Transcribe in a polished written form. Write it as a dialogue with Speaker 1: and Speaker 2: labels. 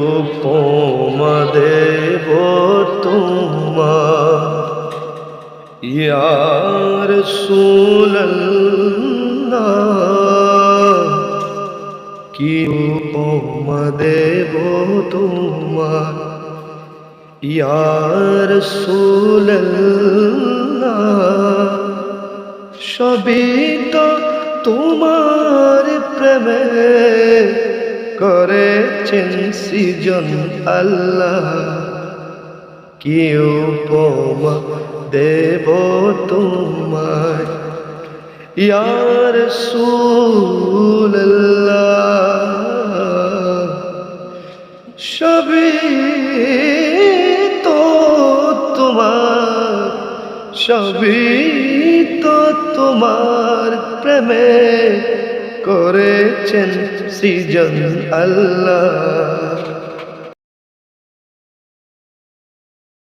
Speaker 1: উপমা দেব তোমার ইয়া রাসূলুল্লাহ, কি উপমা দেব তোমার ইয়া রাসূলুল্লাহ। সবই তো তোমার প্রেমে করেছেন সৃজন আল্লাহ, কি উপমা দেব তোমায় ইয়া রাসূলুল্লাহ। সবই তো তোমার, সবই তো তোমার প্রেমে করেছেন সৃজন আল্লাহ।